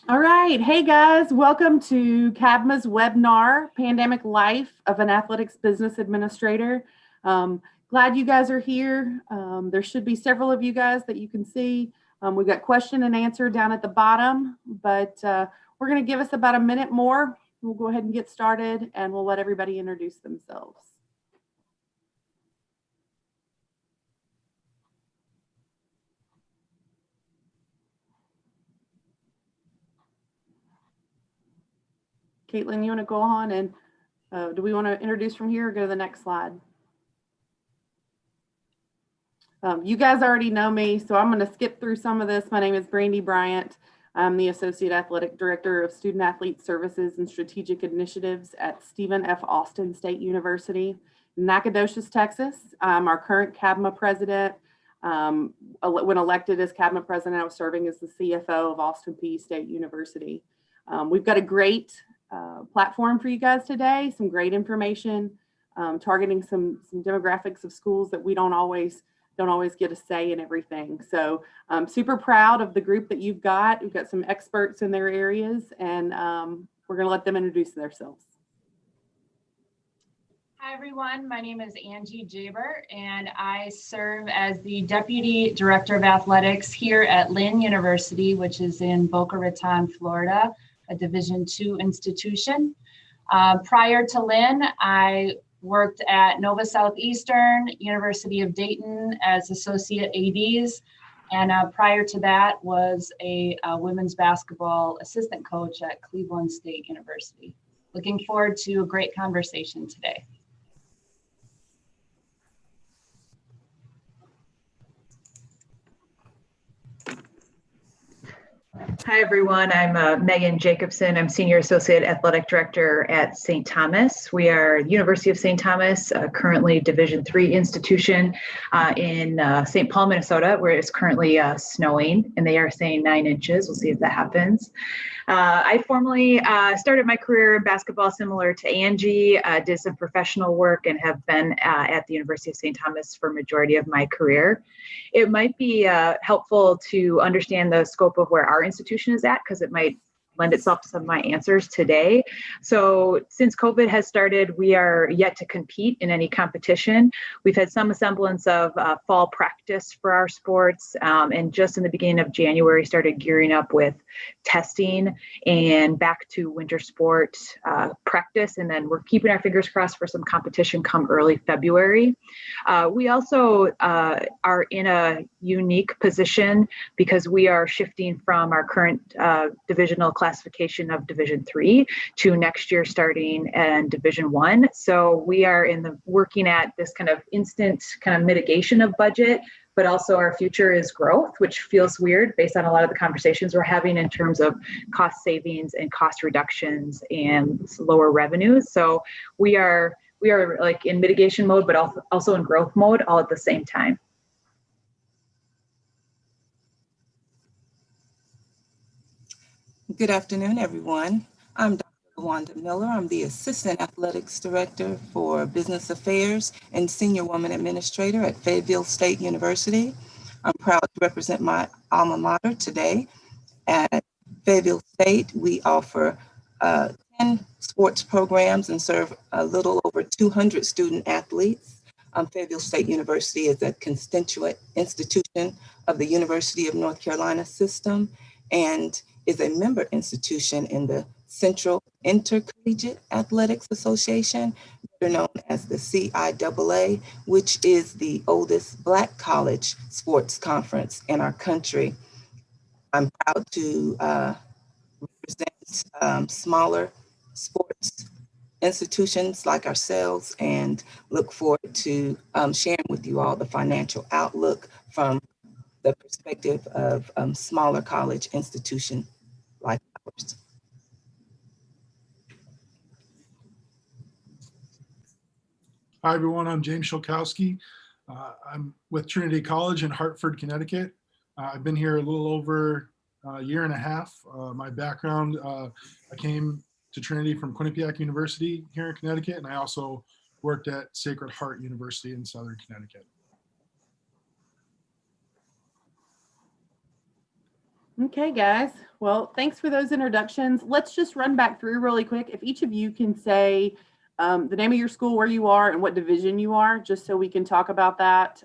All right. Hey guys, welcome to CABMA's webinar, Pandemic Life of an Athletics Business Administrator. Glad you guys are here. There should be several of you guys that you can see. We've got question and answer down at the bottom, but we're going to give us about a minute more. We'll go ahead and get started and we'll let everybody introduce themselves. Caitlin, you want to go on and do we want to introduce from here or go to the next slide? You guys already know me, so I'm going to skip through some of this. My name is Brandy Bryant. I'm the Associate Athletic Director of Student Athlete Services and Strategic Initiatives at Stephen F. Austin State University in Nacogdoches, Texas. I'm our current CABMA president. When elected as CABMA president, I was serving as the CFO of Austin Peay State University. We've got a great platform for you guys today, some great information, targeting some demographics of schools that we don't always get a say in everything. So I'm super proud of the group that you've got. We've got some experts in their areas, and we're going to let them introduce themselves. Hi, everyone. My name is Angie Jaber, and I serve as the Deputy Director of Athletics here at Lynn University, which is in Boca Raton, Florida, a Division II institution. Prior to Lynn, I worked at Nova Southeastern, University of Dayton as associate ADs. And prior to that was a women's basketball assistant coach at Cleveland State University. Looking forward to a great conversation today. Hi, everyone. I'm Megan Jacobson. I'm Senior Associate Athletic Director at St. Thomas. We are University of St. Thomas, currently Division III institution in St. Paul, Minnesota, where it's currently snowing, and they are saying 9 inches. We'll see if that happens. I formally started my career in basketball similar to Angie, did some professional work and have been at the University of St. Thomas for majority of my career. It might be helpful to understand the scope of where our institution is at, because it might lend itself to some of my answers today. So since COVID has started, we are yet to compete in any competition. We've had some semblance of fall practice for our sports, and just in the beginning of January started gearing up with testing and back to winter sport practice. And then we're keeping our fingers crossed for some competition come early February. We also are in a unique position because we are shifting from our current divisional classification of Division III to next year starting in Division I. So we are working at this kind of instant kind of mitigation of budget, but also our future is growth, which feels weird based on a lot of the conversations we're having in terms of cost savings and cost reductions and lower revenues. So we are like in mitigation mode, but also in growth mode all at the same time. Good afternoon, everyone. I'm Dr. Wanda Miller. I'm the Assistant Athletics Director for Business Affairs and Senior Woman Administrator at Fayetteville State University. I'm proud to represent my alma mater today. At Fayetteville State, we offer 10 sports programs and serve a little over 200 student athletes. Fayetteville State University is a constituent institution of the University of North Carolina system and is a member institution in the Central Intercollegiate Athletics Association, better known as the CIAA, which is the oldest Black college sports conference in our country. I'm proud to represent smaller sports institutions like ourselves and look forward to sharing with you all the financial outlook from the perspective of smaller college institution like ours. Hi, everyone. I'm James Shulkowski. I'm with Trinity College in Hartford, Connecticut. I've been here a little over a year and a half. My background, I came to Trinity from Quinnipiac University here in Connecticut, and I also worked at Sacred Heart University in Southern Connecticut. Okay, guys. Well, thanks for those introductions. Let's just run back through really quick. If each of you can say the name of your school, where you are, and what division you are, just so we can talk about that.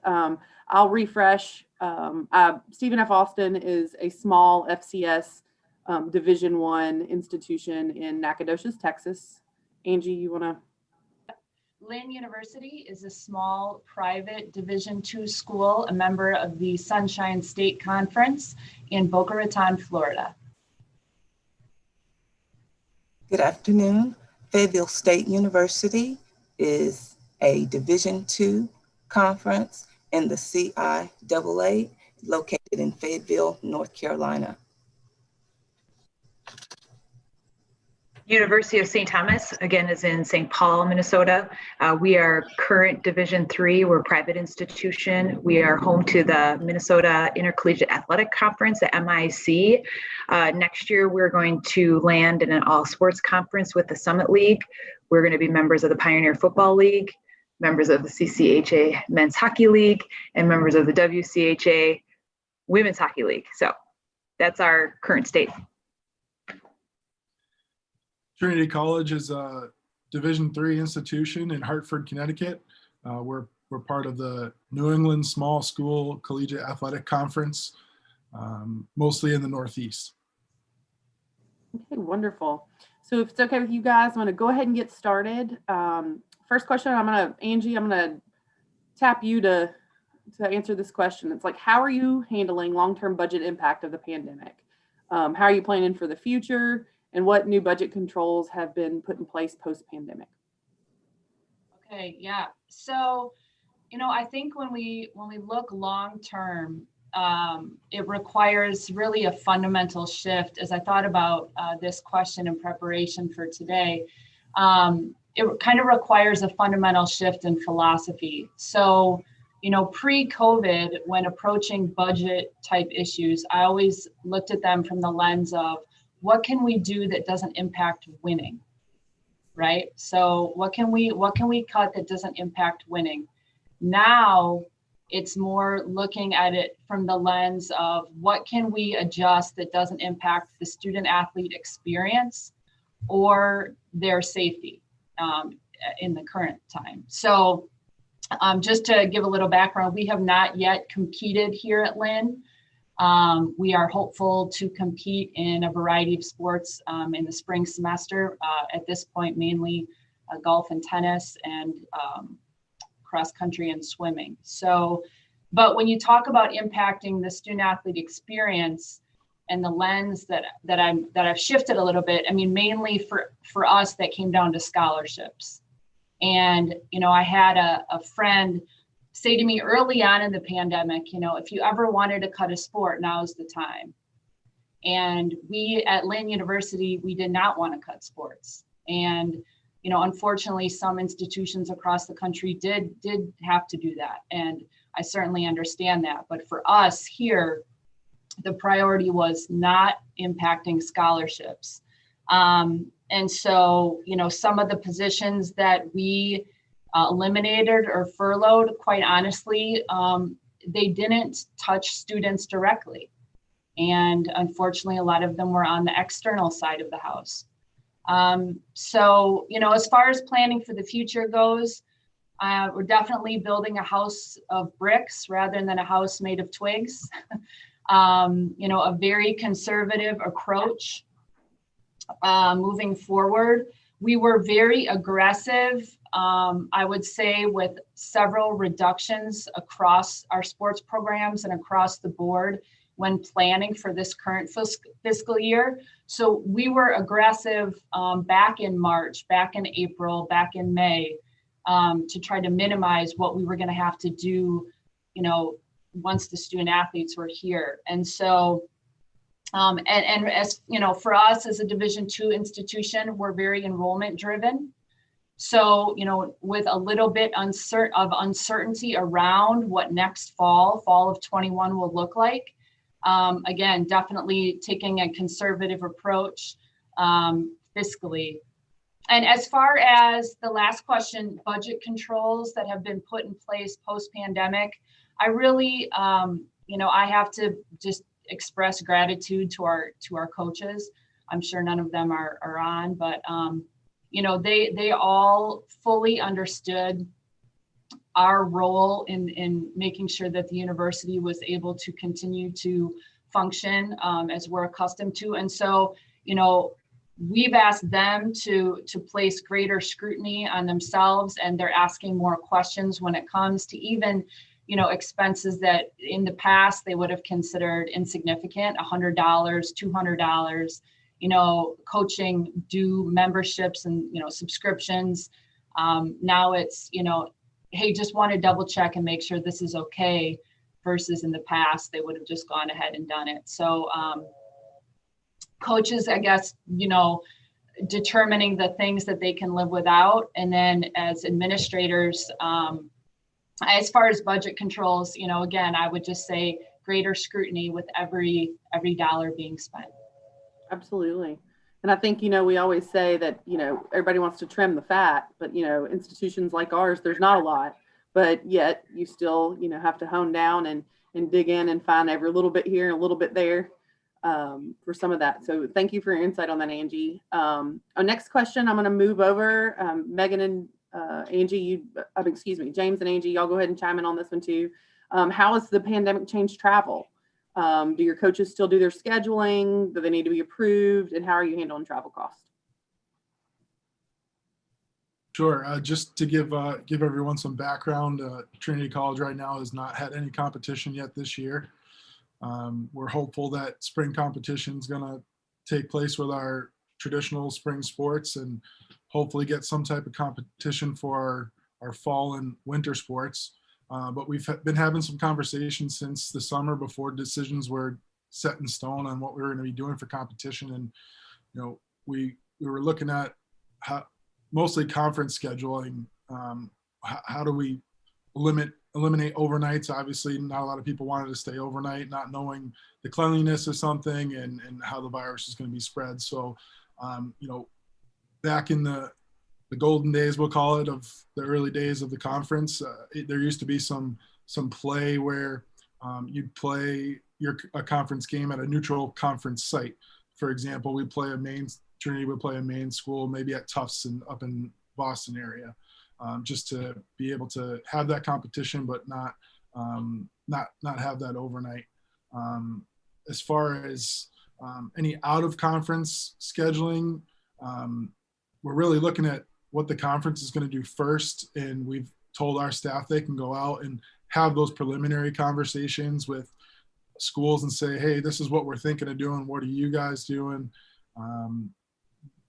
I'll refresh. Stephen F. Austin is a small FCS Division I institution in Nacogdoches, Texas. Angie, you want to? Lynn University is a small private Division II school, a member of the Sunshine State Conference in Boca Raton, Florida. Good afternoon. Fayetteville State University is a Division II conference in the CIAA, located in Fayetteville, North Carolina. University of St. Thomas, again, is in St. Paul, Minnesota. We are current Division III. We're a private institution. We are home to the Minnesota Intercollegiate Athletic Conference, the MIC. Next year, we're going to land in an all-sports conference with the Summit League. We're going to be members of the Pioneer Football League, members of the CCHA Men's Hockey League, and members of the WCHA Women's Hockey League. So that's our current state. Trinity College is a Division III institution in Hartford, Connecticut. We're part of the New England Small School Collegiate Athletic Conference, mostly in the Northeast. Okay, wonderful. So if it's okay with you guys, I'm going to go ahead and get started. First question, Angie, I'm going to tap you to answer this question. It's like, how are you handling long-term budget impact of the pandemic? How are you planning for the future? And what new budget controls have been put in place post-pandemic? Okay, yeah. So, I think when we look long-term, it requires really a fundamental shift. As I thought about this question in preparation for today, it kind of requires a fundamental shift in philosophy. So, pre-COVID, when approaching budget type issues, I always looked at them from the lens of what can we do that doesn't impact winning, right? So what can we cut that doesn't impact winning? Now it's more looking at it from the lens of what can we adjust that doesn't impact the student athlete experience or their safety in the current time. So just to give a little background, we have not yet competed here at Lynn. We are hopeful to compete in a variety of sports in the spring semester. At this point, mainly golf and tennis and cross country and swimming. So, but when you talk about impacting the student athlete experience and the lens that I've shifted a little bit, I mean, mainly for us, that came down to scholarships. And, I had a friend say to me early on in the pandemic, if you ever wanted to cut a sport, now's the time. And we at Lynn University, we did not want to cut sports. And, unfortunately, some institutions across the country did have to do that. And I certainly understand that. But for us here, the priority was not impacting scholarships. And so, some of the positions that we eliminated or furloughed, quite honestly, they didn't touch students directly. And unfortunately, a lot of them were on the external side of the house. So, as far as planning for the future goes, we're definitely building a house of bricks rather than a house made of twigs. A very conservative approach moving forward. We were very aggressive, I would say, with several reductions across our sports programs and across the board when planning for this current fiscal year. So we were aggressive back in March, back in April, back in May, to try to minimize what we were going to have to do, once the student athletes were here. And so, and as for us as a Division II institution, we're very enrollment driven. So, with a little bit of uncertainty around what next fall of 21 will look like. Again, definitely taking a conservative approach fiscally. And as far as the last question, budget controls that have been put in place post-pandemic, I really, I have to just express gratitude to our coaches. I'm sure none of them are on, but you know, they all fully understood our role in making sure that the university was able to continue to function as we're accustomed to. And so, you know, we've asked them to place greater scrutiny on themselves, and they're asking more questions when it comes to even, you know, expenses that in the past they would have considered insignificant, $100, $200, you know, coaching due memberships and, you know, subscriptions. Now it's, you know, hey, just want to double check and make sure this is okay, versus in the past, they would have just gone ahead and done it. So coaches, I guess, you know, determining the things that they can live without. And then as administrators, as far as budget controls, you know, again, I would just say greater scrutiny with every dollar being spent. Absolutely. And I think, you know, we always say that, you know, everybody wants to trim the fat, but, you know, institutions like ours, there's not a lot, but yet you still, you know, have to hone down and dig in and find every little bit here and a little bit there for some of that. So thank you for your insight on that, Angie. Our next question, I'm going to move over. Megan and Angie, excuse me, James and Angie, y'all go ahead and chime in on this one too. How has the pandemic changed travel? Do your coaches still do their scheduling? Do they need to be approved? And how are you handling travel costs? Sure. Just to give everyone some background, Trinity College right now has not had any competition yet this year. We're hopeful that spring competition is going to take place with our traditional spring sports and hopefully get some type of competition for our fall and winter sports. But we've been having some conversations since the summer before decisions were set in stone on what we were going to be doing for competition. And, you know, we were looking at mostly conference scheduling. How do we eliminate overnights? Obviously, not a lot of people wanted to stay overnight, not knowing the cleanliness of something and how the virus is going to be spread. So, you know, back in the golden days, we'll call it, of the early days of the conference, there used to be some play where you'd play a conference game at a neutral conference site. For example, Trinity would play a main school, maybe at Tufts and up in Boston area, just to be able to have that competition, but not have that overnight. As far as any out of conference scheduling, we're really looking at what the conference is going to do first. And we've told our staff they can go out and have those preliminary conversations with schools and say, hey, this is what we're thinking of doing. What are you guys doing?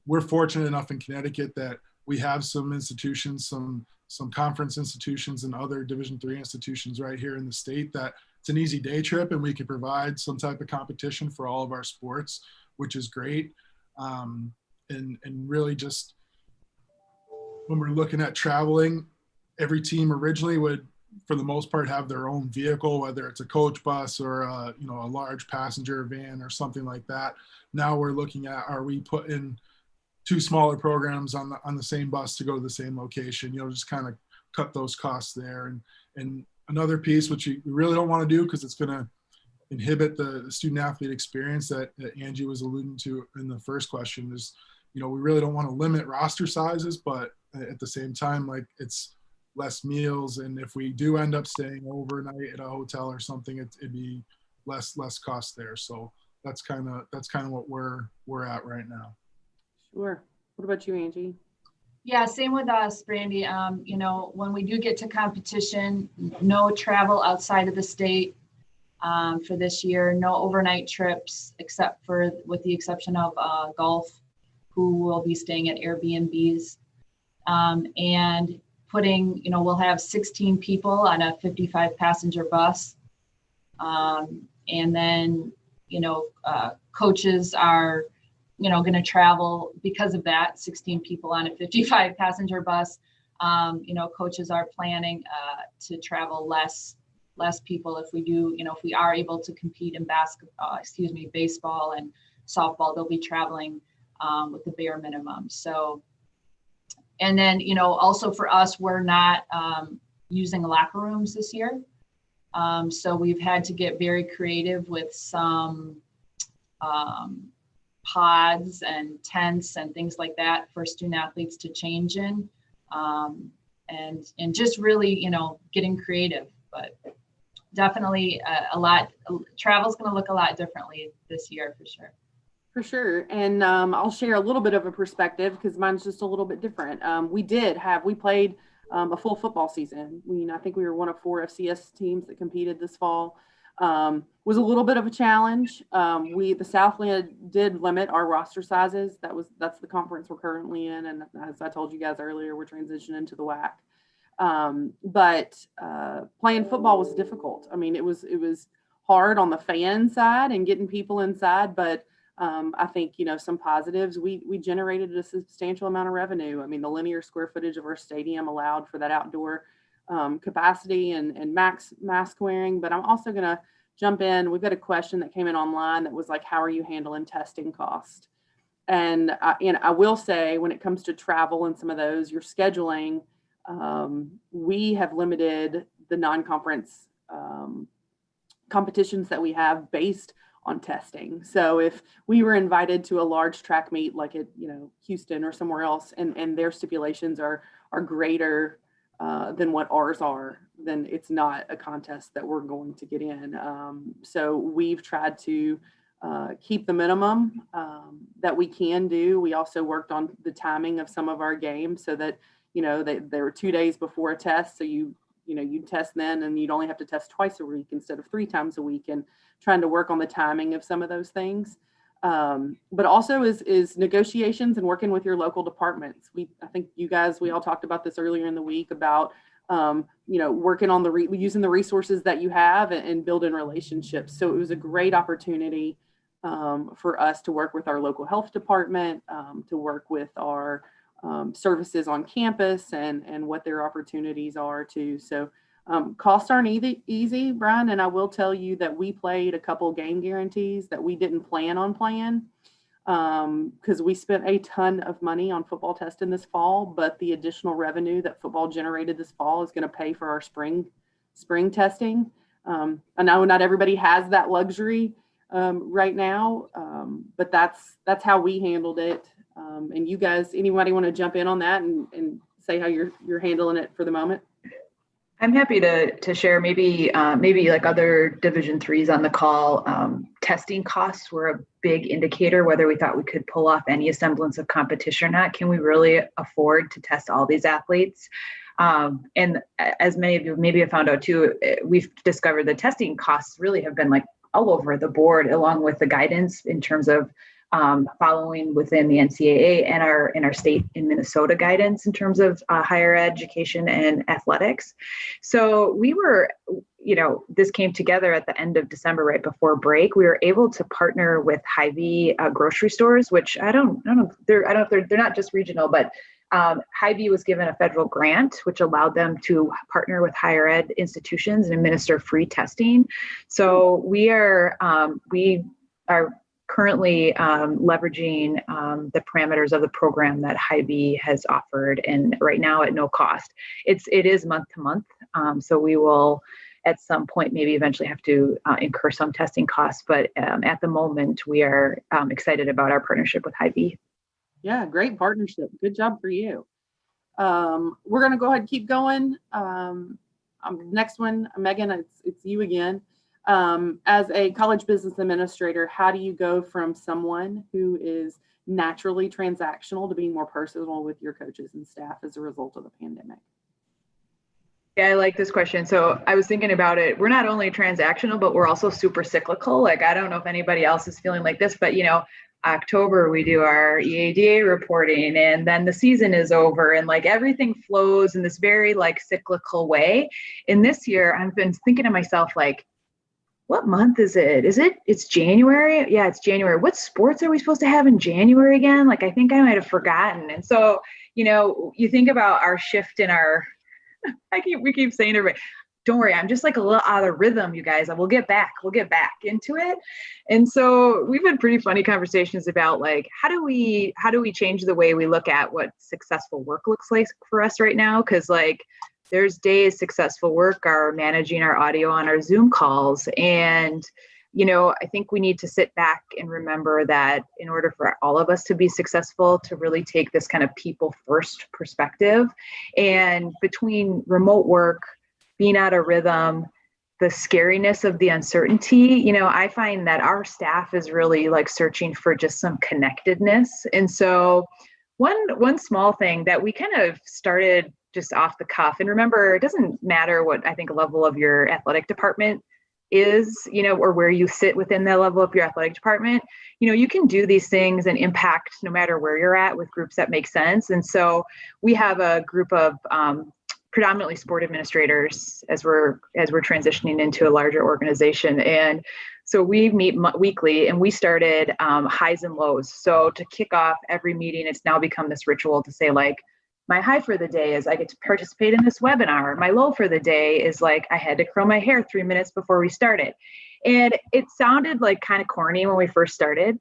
We're fortunate enough in Connecticut that we have some institutions, some conference institutions and other Division III institutions right here in the state that it's an easy day trip and we can provide some type of competition for all of our sports, which is great. And really just when we're looking at traveling, every team originally would, for the most part, have their own vehicle, whether it's a coach bus or a large passenger van or something like that. Now we're looking at, are we putting two smaller programs on the same bus to go to the same location? Just kind of cut those costs there. And another piece, which we really don't want to do because it's going to inhibit the student athlete experience that Angie was alluding to in the first question, is, we really don't want to limit roster sizes, but at the same time, like, it's less meals. And if we do end up staying overnight at a hotel or something, it'd be less cost there. So that's kind of what we're at right now. Sure. What about you, Angie? Yeah, same with us, Brandy. When we do get to competition, no travel outside of the state for this year, no overnight trips, with the exception of golf, who will be staying at Airbnbs, and putting, we'll have 16 people on a 55 passenger bus. And then, coaches are, going to travel because of that, 16 people on a 55 passenger bus. Coaches are planning to travel less people if we do, if we are able to compete in baseball and softball, they'll be traveling with the bare minimum. So, and then, also for us, we're not using locker rooms this year. So we've had to get very creative with some pods and tents and things like that for student athletes to change in, and just really, getting creative. But definitely travel's going to look a lot differently this year for sure. For sure. And I'll share a little bit of a perspective because mine's just a little bit different. We played a full football season. I think we were one of 4 FCS teams that competed this fall. Was a little bit of a challenge. The Southland did limit our roster sizes. That's the conference we're currently in. And as I told you guys earlier, we're transitioning to the WAC. But playing football was difficult. I mean, it was hard on the fan side and getting people inside, but I think, some positives, we generated a substantial amount of revenue. I mean, the linear square footage of our stadium allowed for that outdoor capacity and mask wearing. But I'm also going to jump in. We've got a question that came in online that was like, how are you handling testing cost? And I will say, when it comes to travel and some of those, your scheduling, we have limited the non-conference competitions that we have based on testing. So if we were invited to a large track meet like at Houston or somewhere else, and their stipulations are greater than what ours are, then it's not a contest that we're going to get in. So we've tried to keep the minimum that we can do. We also worked on the timing of some of our games so that they were 2 days before a test, so you'd test then, and you'd only have to test twice a week instead of 3 times a week, and trying to work on the timing of some of those things. But also is negotiations and working with your local departments. I think we all talked about this earlier in the week about, working on using the resources that you have and building relationships. So it was a great opportunity for us to work with our local health department, to work with our services on campus and what their opportunities are too. So costs aren't easy, Brian, and I will tell you that we played a couple game guarantees that we didn't plan on playing because we spent a ton of money on football testing this fall, but the additional revenue that football generated this fall is going to pay for our spring testing. I know not everybody has that luxury right now, but that's how we handled it. And you guys, anybody want to jump in on that and say how you're handling it for the moment? I'm happy to share maybe like other Division IIIs on the call. Testing costs were a big indicator whether we thought we could pull off any semblance of competition or not. Can we really afford to test all these athletes? And as many of you maybe have found out too, we've discovered the testing costs really have been like all over the board, along with the guidance in terms of following within the NCAA and our state in Minnesota guidance in terms of higher education and athletics. So we were, this came together at the end of December, right before break. We were able to partner with Hy-Vee grocery stores, which I don't know if they're not just regional, but Hy-Vee was given a federal grant, which allowed them to partner with higher ed institutions and administer free testing. So we are currently leveraging the parameters of the program that Hy-Vee has offered, and right now at no cost. It is month to month, so we will at some point maybe eventually have to incur some testing costs, but at the moment we are excited about our partnership with Hy-Vee. Yeah, great partnership. Good job for you. We're going to go ahead and keep going. Next one, Megan, it's you again. As a college business administrator, how do you go from someone who is naturally transactional to being more personal with your coaches and staff as a result of the pandemic? Yeah, I like this question. So I was thinking about it. We're not only transactional, but we're also super cyclical. Like, I don't know if anybody else is feeling like this, but October, we do our EADA reporting, and then the season is over, and like everything flows in this very like cyclical way. In this year, I've been thinking to myself, like, what month is it? It's January? Yeah, it's January. What sports are we supposed to have in January again? Like, I think I might have forgotten. And so, you think about our shift in our, we keep saying to everybody, don't worry, I'm just like a little out of rhythm, you guys. We'll get back into it. And so we've had pretty funny conversations about like, how do we change the way we look at what successful work looks like for us right now? Cause like, there's days successful work are managing our audio on our Zoom calls. And, I think we need to sit back and remember that in order for all of us to be successful, to really take this kind of people first perspective. And between remote work, being out of rhythm, the scariness of the uncertainty, I find that our staff is really like searching for just some connectedness. And so one small thing that we kind of started just off the cuff, and remember, it doesn't matter what I think level of your athletic department is, or where you sit within the level of your athletic department, you can do these things and impact no matter where you're at with groups that make sense. And so we have a group of predominantly sport administrators as we're transitioning into a larger organization. And so we meet weekly, and we started highs and lows. So to kick off every meeting, it's now become this ritual to say, like, my high for the day is I get to participate in this webinar. My low for the day is like I had to curl my hair 3 minutes before we started. And it sounded like kind of corny when we first started,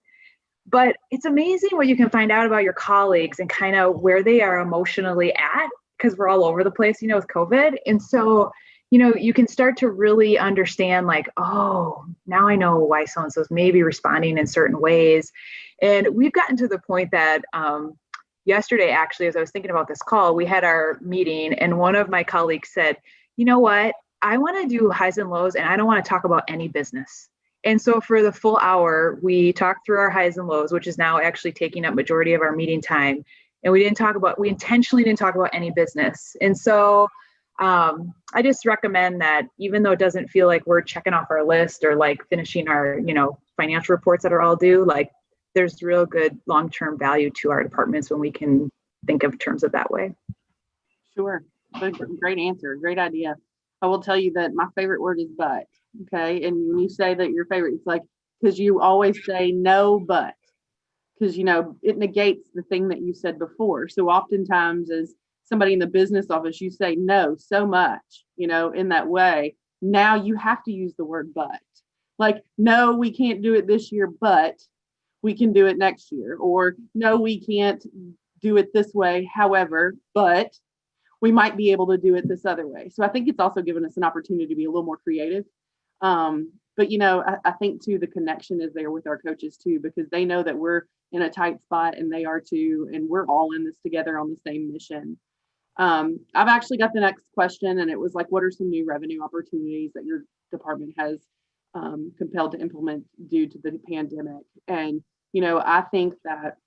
but it's amazing what you can find out about your colleagues and kind of where they are emotionally at, because we're all over the place, with COVID. And so, you can start to really understand, like, oh, now I know why so-and-so's maybe responding in certain ways. And we've gotten to the point that yesterday, actually, as I was thinking about this call, we had our meeting, and one of my colleagues said, you know what, I want to do highs and lows, and I don't want to talk about any business. And so for the full hour, we talked through our highs and lows, which is now actually taking up majority of our meeting time. And we intentionally didn't talk about any business. And so I just recommend that, even though it doesn't feel like we're checking off our list or like finishing our, financial reports that are all due, like there's real good long-term value to our departments when we can think of terms of that way. Sure. Great answer. Great idea. I will tell you that my favorite word is but. Okay. And when you say that your favorite, it's like, because you always say no, but. Because, it negates the thing that you said before. So oftentimes as somebody in the business office, you say no so much, in that way. Now you have to use the word but. Like, no, we can't do it this year, but we can do it next year. Or no, we can't do it this way. However, but we might be able to do it this other way. So I think it's also given us an opportunity to be a little more creative. But, I think too, the connection is there with our coaches too, because they know that we're in a tight spot and they are too, and we're all in this together on the same mission. I've actually got the next question, and it was like, what are some new revenue opportunities that your department has compelled to implement due to the pandemic? And, I think that,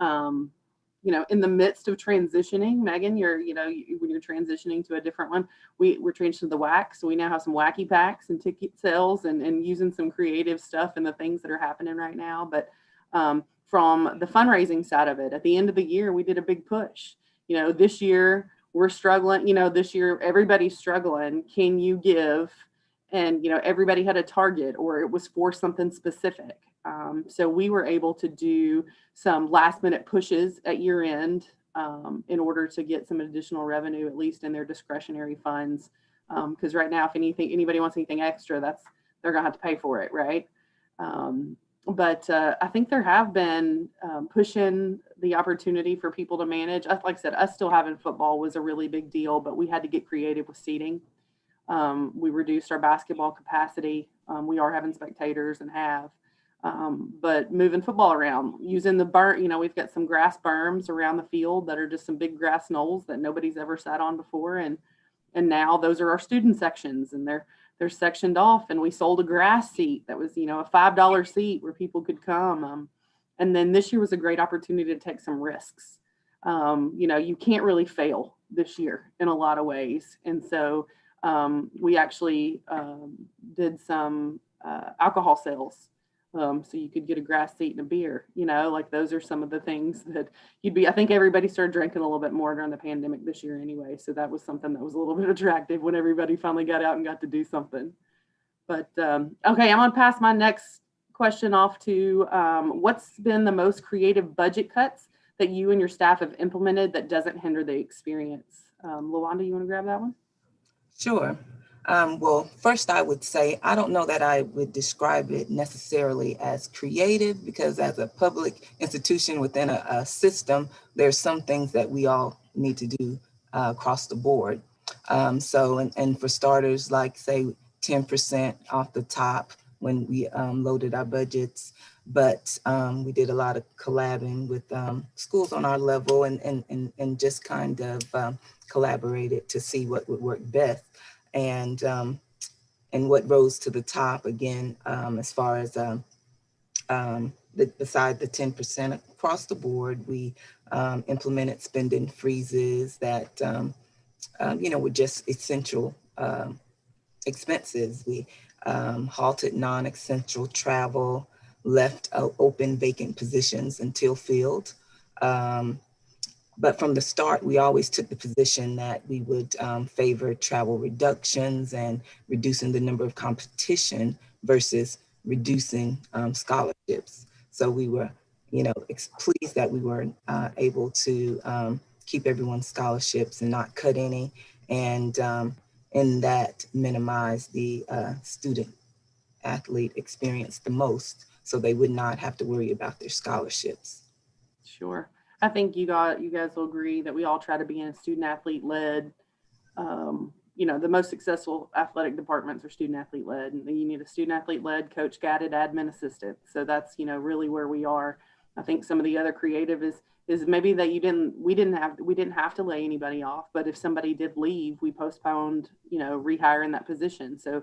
in the midst of transitioning, Megan, when you're transitioning to a different one, we're transitioning to the WAC. So we now have some wacky packs and ticket sales and using some creative stuff and the things that are happening right now. But from the fundraising side of it, at the end of the year, we did a big push. This year we're struggling, this year everybody's struggling. Can you give? And, everybody had a target, or it was for something specific. So we were able to do some last minute pushes at year end in order to get some additional revenue, at least in their discretionary funds. Because right now, if anybody wants anything extra, they're gonna have to pay for it, right? But I think there have been pushing the opportunity for people to manage. Like I said, us still having football was a really big deal, but we had to get creative with seating. We reduced our basketball capacity. We are having spectators and have. But moving football around, using the berm, we've got some grass berms around the field that are just some big grass knolls that nobody's ever sat on before. And now those are our student sections, and they're sectioned off. And we sold a grass seat that was, a $5 seat where people could come. And then this year was a great opportunity to take some risks. You can't really fail this year in a lot of ways. And so we actually did some alcohol sales. So you could get a grass seat and a beer, like those are some of the things that I think everybody started drinking a little bit more during the pandemic this year anyway. So that was something that was a little bit attractive when everybody finally got out and got to do something. But, okay, I'm gonna pass my next question off to what's been the most creative budget cuts that you and your staff have implemented that doesn't hinder the experience? LaWanda, you wanna grab that one? Sure. Well, first I would say, I don't know that I would describe it necessarily as creative, because as a public institution within a system, there's some things that we all need to do across the board. And for starters, like say 10% off the top when we loaded our budgets. But we did a lot of collabing with schools on our level and just kind of collaborated to see what would work best. And what rose to the top again, as far as beside the 10% across the board, we implemented spending freezes that were just essential expenses. We halted non-essential travel, left open vacant positions until filled. But from the start, we always took the position that we would favor travel reductions and reducing the number of competition versus reducing scholarships. So we were, pleased that we were able to keep everyone's scholarships and not cut any, and in that minimize the student athlete experience the most, so they would not have to worry about their scholarships. Sure. I think you guys will agree that we all try to be in a student athlete led. The most successful athletic departments are student athlete led, and you need a student athlete led, coach guided, admin assistant. So that's really where we are. I think some of the other creative is maybe that we didn't have to lay anybody off, but if somebody did leave, we postponed rehiring that position. So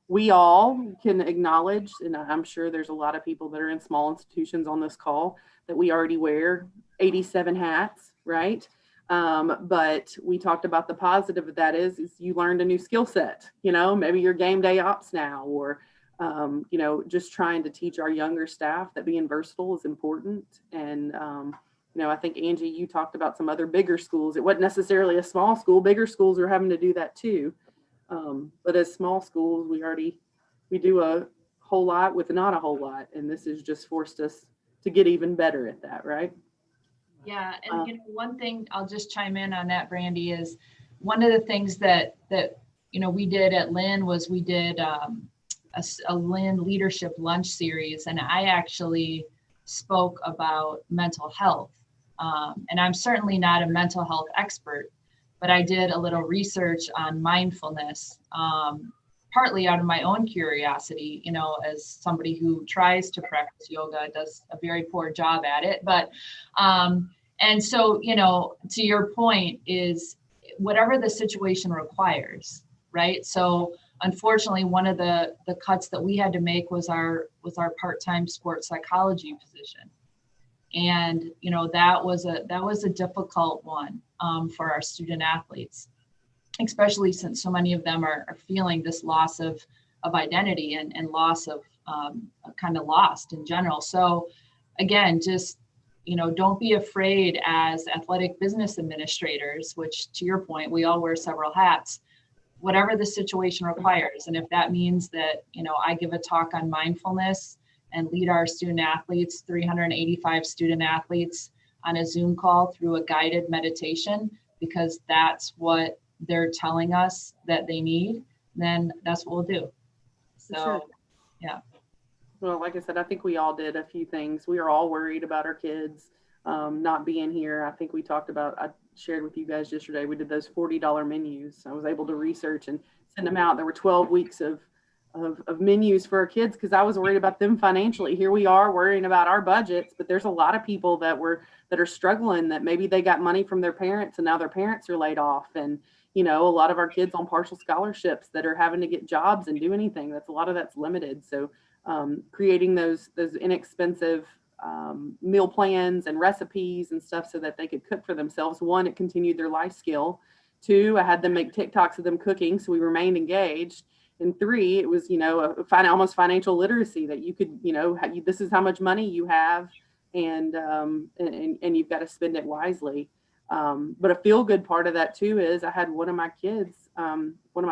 we all can acknowledge, and I'm sure there's a lot of people that are in small institutions on this call, that we already wear 87 hats, right? But we talked about the positive of that is you learned a new skill set, maybe you're game day ops now, or, just trying to teach our younger staff that being versatile is important. And, I think, Angie, you talked about some other bigger schools. It wasn't necessarily a small school. Bigger schools are having to do that too. But as small schools, we do a whole lot with not a whole lot. And this has just forced us to get even better at that, right? Yeah, and one thing I'll just chime in on that, Brandy, is one of the things that we did at Lynn was we did a Lynn leadership lunch series, and I actually spoke about mental health. And I'm certainly not a mental health expert, but I did a little research on mindfulness, partly out of my own curiosity, as somebody who tries to practice yoga, does a very poor job at it. But, and so, to your point is whatever the situation requires, right? So unfortunately, one of the cuts that we had to make was our part-time sports psychology position. And, that was a difficult one for our student athletes, especially since so many of them are feeling this loss of identity and loss of kind of lost in general. So again, just, don't be afraid as athletic business administrators, which to your point, we all wear several hats, whatever the situation requires. And if that means that, I give a talk on mindfulness and lead our student athletes, 385 student athletes on a Zoom call through a guided meditation, because that's what they're telling us that they need, then that's what we'll do. So, sure. Yeah. Well, like I said, I think we all did a few things. We are all worried about our kids not being here. I think I shared with you guys yesterday, we did those $40 menus. I was able to research and send them out. There were 12 weeks of menus for our kids because I was worried about them financially. Here we are worrying about our budgets, but there's a lot of people that are struggling, that maybe they got money from their parents and now their parents are laid off. And, a lot of our kids on partial scholarships that are having to get jobs and do anything. A lot of that's limited. So creating those inexpensive meal plans and recipes and stuff so that they could cook for themselves. One, it continued their life skill. Two, I had them make TikToks of them cooking, so we remained engaged. And three, it was, almost financial literacy that you could, this is how much money you have, and you've got to spend it wisely. But a feel good part of that too is I had one of my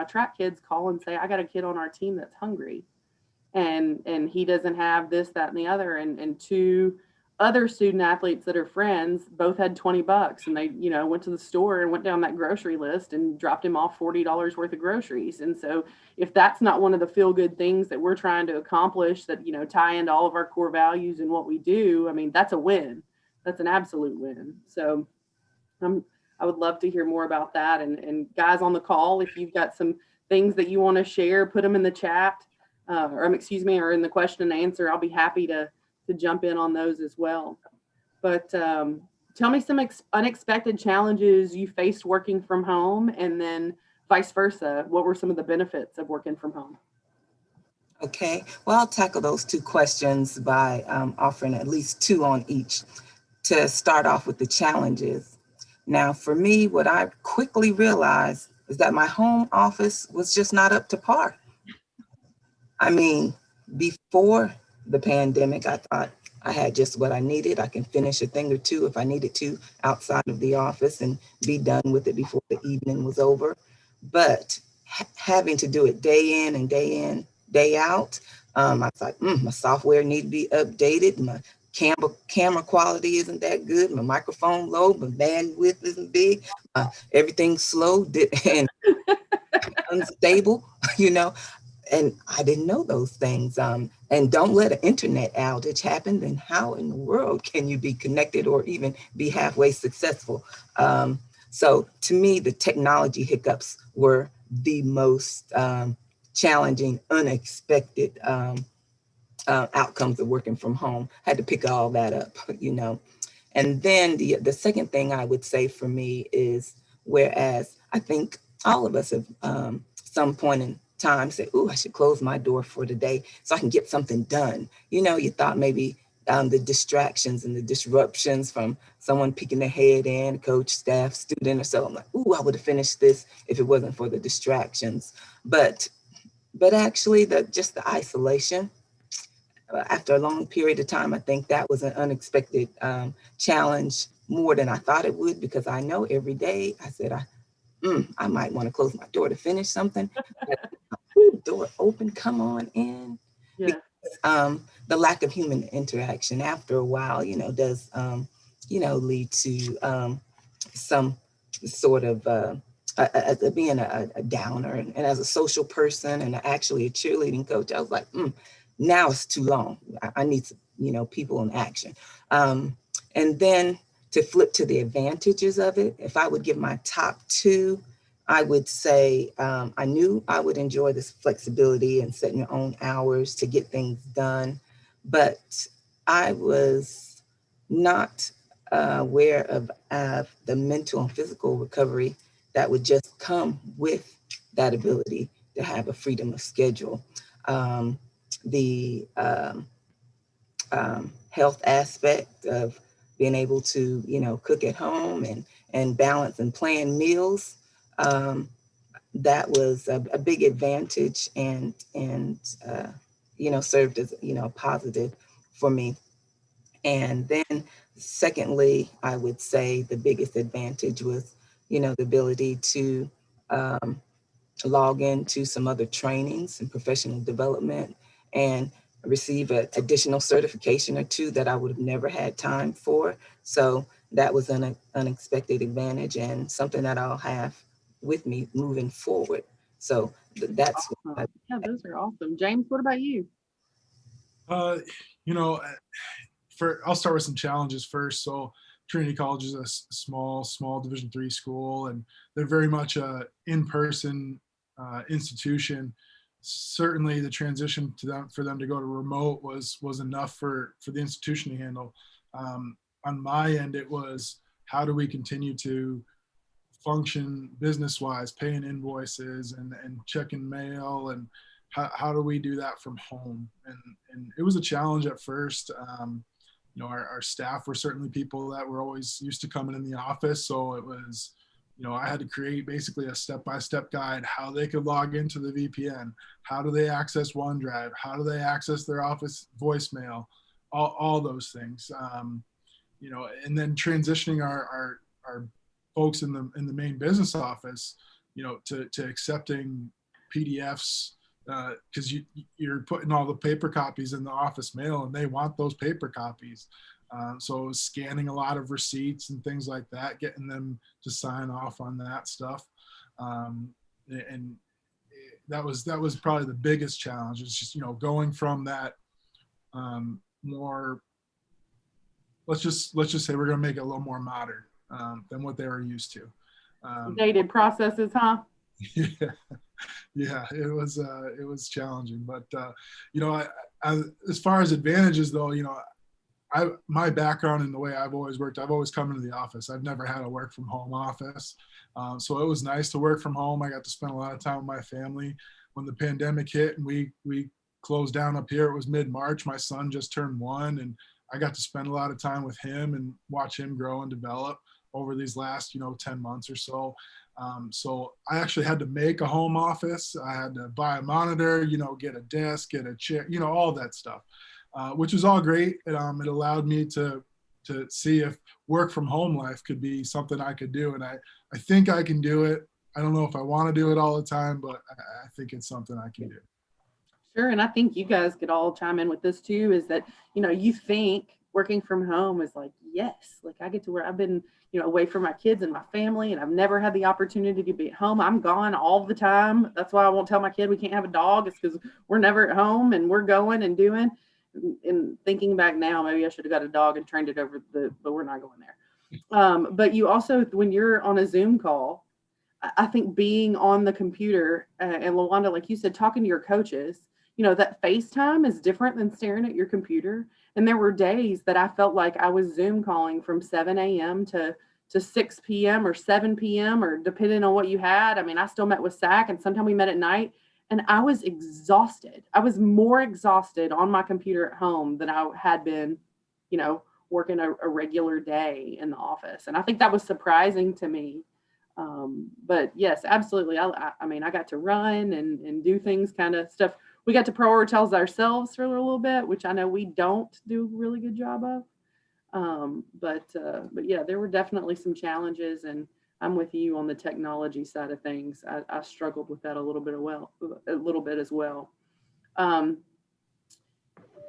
track kids call and say, I got a kid on our team that's hungry. And he doesn't have this, that, and the other. And two other student athletes that are friends both had $20, and they, went to the store and went down that grocery list and dropped him off $40 worth of groceries. And so if that's not one of the feel good things that we're trying to accomplish that, tie into all of our core values and what we do, I mean, that's a win. That's an absolute win. So I would love to hear more about that. And guys on the call, if you've got some things that you want to share, put them in the chat, or in the question and answer. I'll be happy to jump in on those as well. But tell me some unexpected challenges you faced working from home, and then vice versa. What were some of the benefits of working from home? Okay, well, I'll tackle those two questions by offering at least two on each. To start off with the challenges. Now, for me, what I quickly realized is that my home office was just not up to par. I mean, before the pandemic, I thought I had just what I needed. I can finish a thing or two if I needed to outside of the office and be done with it before the evening was over. But having to do it day in, day out, I was like, my software need to be updated. My camera quality isn't that good. My microphone low, my bandwidth isn't big. Everything's slow and unstable, you know. And I didn't know those things. And don't let an internet outage happen. Then how in the world can you be connected or even be halfway successful? So to me, the technology hiccups were the most challenging, unexpected outcomes of working from home. Had to pick all that up, you know. And then the second thing I would say for me is, whereas I think all of us have some point in time said, "Ooh, I should close my door for today so I can get something done." You know, you thought maybe the distractions and the disruptions from someone peeking their head in, coach, staff, student, or so. I'm like, "Ooh, I would have finished this if it wasn't for the distractions." But actually, just the isolation. After a long period of time, I think that was an unexpected challenge more than I thought it would, because I know every day I said, I might want to close my door to finish something. Door open, come on in. Yeah. Because, the lack of human interaction after a while, you know, does, lead to some sort of being a downer. And as a social person and actually a cheerleading coach, I was like, now it's too long. I need some, people in action. And then to flip to the advantages of it, if I would give my top two, I would say I knew I would enjoy this flexibility and setting your own hours to get things done, but I was not aware of the mental and physical recovery that would just come with that ability to have a freedom of schedule. The health aspect of being able to, cook at home and balance and plan meals. That was a big advantage and served as, a positive for me. And then secondly, I would say the biggest advantage was, the ability to log into some other trainings and professional development and receive an additional certification or two that I would have never had time for. So that was an unexpected advantage and something that I'll have with me moving forward. So that's awesome. Yeah, those are awesome. James, what about you? You know, I'll start with some challenges first. So Trinity College is a small Division III school, and they're very much a in-person institution. Certainly, the transition for them to go to remote was enough for the institution to handle. On my end, it was, how do we continue to function business-wise, paying invoices and checking mail, and how do we do that from home? And it was a challenge at first. Our staff were certainly people that were always used to coming in the office. So it was, I had to create basically a step-by-step guide, how they could log into the VPN, how do they access OneDrive, how do they access their office voicemail, all those things. And then transitioning our folks in the main business office, to accepting PDFs, because you're putting all the paper copies in the office mail and they want those paper copies. So scanning a lot of receipts and things like that, getting them to sign off on that stuff. And that was probably the biggest challenge. It's just, going from that more, let's just say we're going to make it a little more modern. than what they were used to. Dated processes, huh? Yeah, yeah, it was challenging, but you know, as far as advantages though, you know, my background in the way I've always worked, I've always come into the office. I've never had a work from home office. So it was nice to work from home. I got to spend a lot of time with my family. When the pandemic hit and we closed down up here, it was mid-March. My son just turned 1 and I got to spend a lot of time with him and watch him grow and develop over these last, 10 months or so. So I actually had to make a home office. I had to buy a monitor, get a desk, get a chair, all that stuff. Which was all great. It allowed me to see if work from home life could be something I could do. And I think I can do it. I don't know if I want to do it all the time, but I think it's something I can do. Sure. And I think you guys could all chime in with this too, is that, you think working from home is like, yes, like I get to where I've been, away from my kids and my family, and I've never had the opportunity to be at home. I'm gone all the time. That's why I won't tell my kid we can't have a dog. It's because we're never at home and we're going and doing. And thinking back now, maybe I should have got a dog and trained it over but we're not going there. But you also, when you're on a Zoom call, I think being on the computer, and LaWanda, like you said, talking to your coaches, that FaceTime is different than staring at your computer. And there were days that I felt like I was Zoom calling from 7 a.m. to 6 p.m. or 7 p.m. or depending on what you had. I mean, I still met with SAC, and sometimes we met at night. And I was exhausted. I was more exhausted on my computer at home than I had been, working a regular day in the office. And I think that was surprising to me. But yes, absolutely. I mean, I got to run and do things kind of stuff. We got to prioritize ourselves for a little bit, which I know we don't do a really good job of. But yeah, there were definitely some challenges, and I'm with you on the technology side of things. I struggled with that a little bit as well.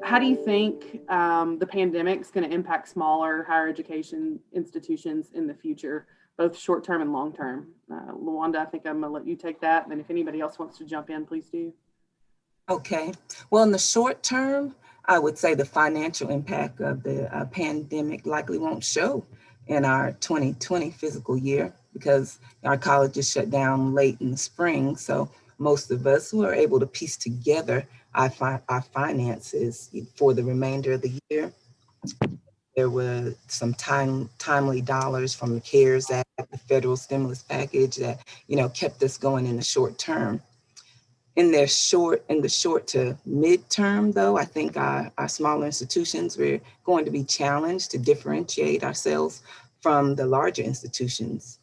How do you think the pandemic is going to impact smaller higher education institutions in the future, both short term and long term? LaWanda, I think I'm going to let you take that. And then if anybody else wants to jump in, please do. Okay. Well, in the short term, I would say the financial impact of the pandemic likely won't show in our 2020 fiscal year because our colleges shut down late in the spring. So most of us were able to piece together our finances for the remainder of the year. There were some timely dollars from the CARES Act, the federal stimulus package that, kept us going in the short term. In the short to mid-term, though, I think our smaller institutions, we're going to be challenged to differentiate ourselves from the larger institutions,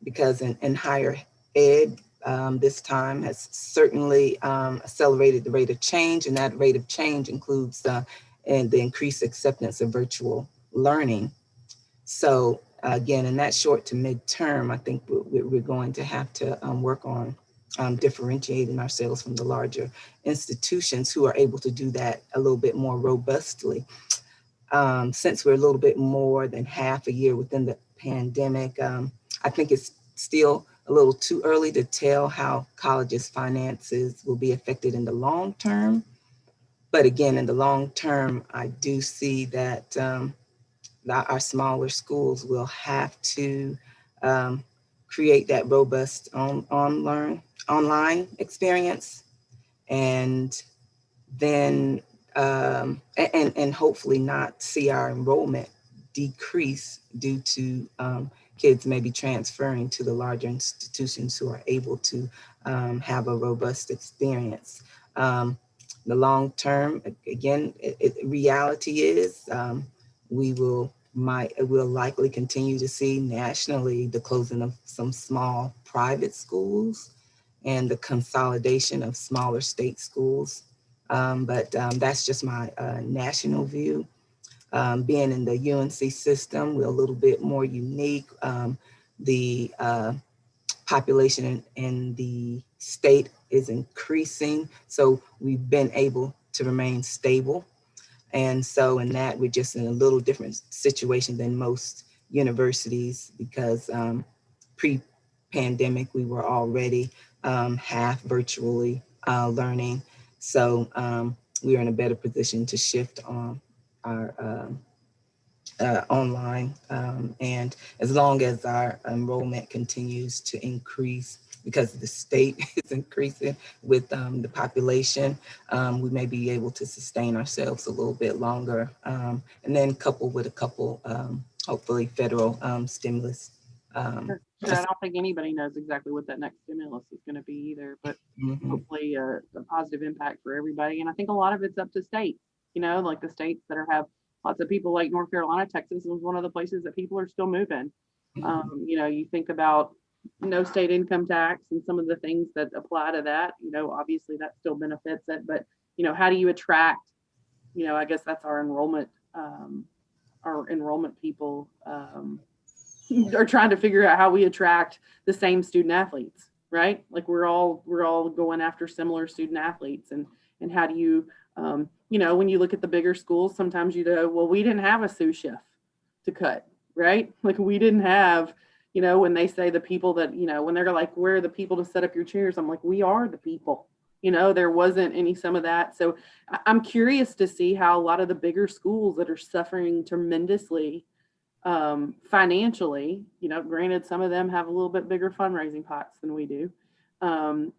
because in higher ed, this time has certainly accelerated the rate of change, and that rate of change includes the increased acceptance of virtual learning. So again, in that short to mid-term, I think we're going to have to work on differentiating ourselves from the larger institutions who are able to do that a little bit more robustly. Since we're a little bit more than half a year within the pandemic, I think it's still a little too early to tell how colleges' finances will be affected in the long term. But again, in the long term, I do see that our smaller schools will have to create that robust online experience, and then and hopefully not see our enrollment decrease due to kids maybe transferring to the larger institutions who are able to have a robust experience. The long term, again, reality is we'll likely continue to see nationally the closing of some small private schools and the consolidation of smaller state schools. But that's just my national view. Being in the UNC system, we're a little bit more unique. The population in the state is increasing, so we've been able to remain stable. And so in that, we're just in a little different situation than most universities, because pre-pandemic, we were already half virtually learning. So we're in a better position to shift on our online. And as long as our enrollment continues to increase, because the state is increasing with the population, we may be able to sustain ourselves a little bit longer. And then coupled with a couple, hopefully, federal stimulus. Sure. I don't think anybody knows exactly what that next stimulus is going to be either, but hopefully a positive impact for everybody. And I think a lot of it's up to states, like the states that have lots of people, like North Carolina. Texas was one of the places that people are still moving. You think about no state income tax and some of the things that apply to that, obviously that still benefits it, but how do you attract, I guess that's our enrollment people are trying to figure out how we attract the same student athletes, right? Like we're all going after similar student athletes, and how do you, when you look at the bigger schools, sometimes you go, well, we didn't have a sous chef to cut, right? Like we didn't have, when they say the people that, when they're like, where are the people to set up your chairs? I'm like, we are the people. There wasn't some of that. So I'm curious to see how a lot of the bigger schools that are suffering tremendously financially, granted, some of them have a little bit bigger fundraising pots than we do.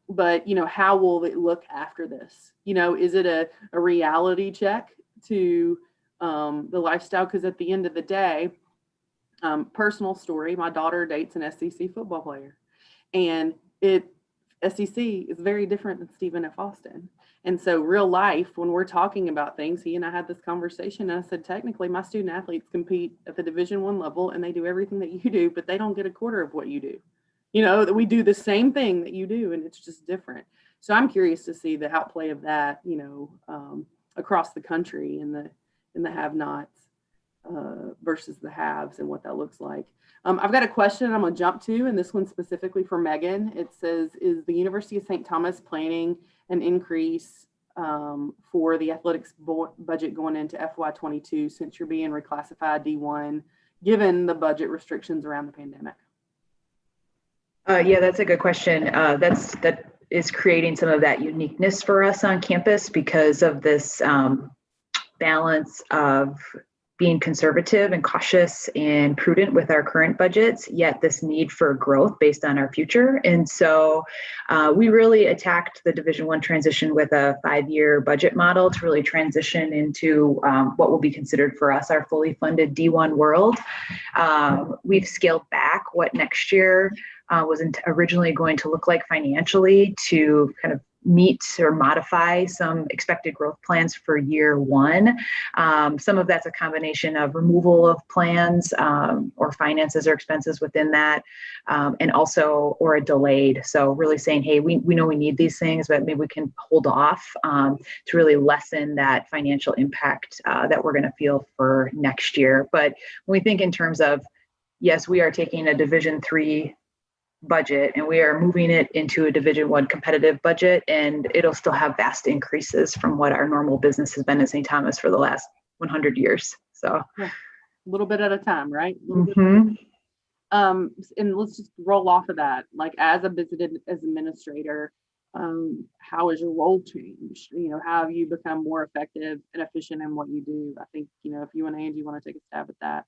But, how will it look after this? Is it a reality check to the lifestyle? Because at the end of the day, personal story, my daughter dates an SEC football player, and SEC is very different than Stephen F. Austin. And so real life, when we're talking about things, he and I had this conversation, and I said, technically my student athletes compete at the Division I level and they do everything that you do, but they don't get a quarter of what you do. That we do the same thing that you do, and it's just different. So I'm curious to see the outplay of that, across the country in the have-nots versus the haves and what that looks like. I've got a question I'm going to jump to, and this one's specifically for Megan. It says, is the University of St. Thomas planning an increase for the athletics budget going into FY22 since you're being reclassified D1, given the budget restrictions around the pandemic? Yeah, that's a good question. That is creating some of that uniqueness for us on campus because of this balance of being conservative and cautious and prudent with our current budgets, yet this need for growth based on our future. And so we really attacked the Division I transition with a 5-year budget model to really transition into what will be considered for us our fully funded D1 world. We've scaled back what next year was originally going to look like financially to kind of meet or modify some expected growth plans for year one. Some of that's a combination of removal of plans or finances or expenses within that, and also, or a delayed. So really saying, hey, we know we need these things, but maybe we can hold off to really lessen that financial impact that we're going to feel for next year. But when we think in terms of, yes, we are taking a Division III budget and we are moving it into a Division I competitive budget, and it'll still have vast increases from what our normal business has been at St. Thomas for the last 100 years. So yeah, a little bit at a time, right? Mm-hmm. And let's just roll off of that. Like as administrator, how has your role changed? How have you become more effective and efficient in what you do? I think, if you and Angie want to take a stab at that.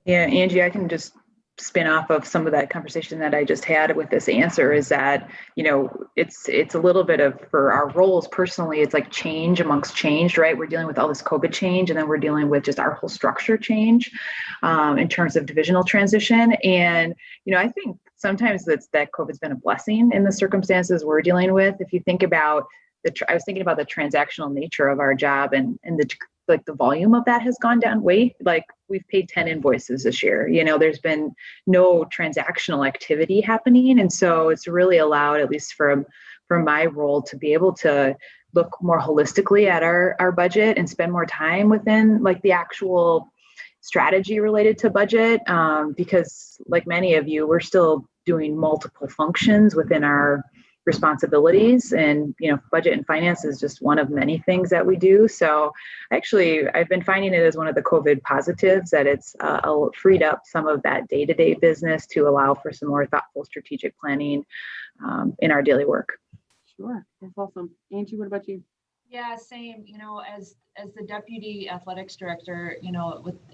Yeah, Angie, I can just spin off of some of that conversation that I just had with this answer is that, it's a little bit of, for our roles personally, it's like change amongst change, right? We're dealing with all this COVID change, and then we're dealing with just our whole structure change in terms of divisional transition. And, I think sometimes that COVID's been a blessing in the circumstances we're dealing with. If you think about I was thinking about the transactional nature of our job, and the volume of that has gone down way, like we've paid 10 invoices this year. There's been no transactional activity happening. And so it's really allowed, at least from my role, to be able to look more holistically at our budget and spend more time within like the actual strategy related to budget. Because like many of you, we're still doing multiple functions within our responsibilities, and budget and finance is just one of many things that we do. So actually I've been finding it as one of the COVID positives that it's freed up some of that day-to-day business to allow for some more thoughtful strategic planning in our daily work. Sure, that's awesome. Angie, what about you? Yeah, same, as the deputy athletics director,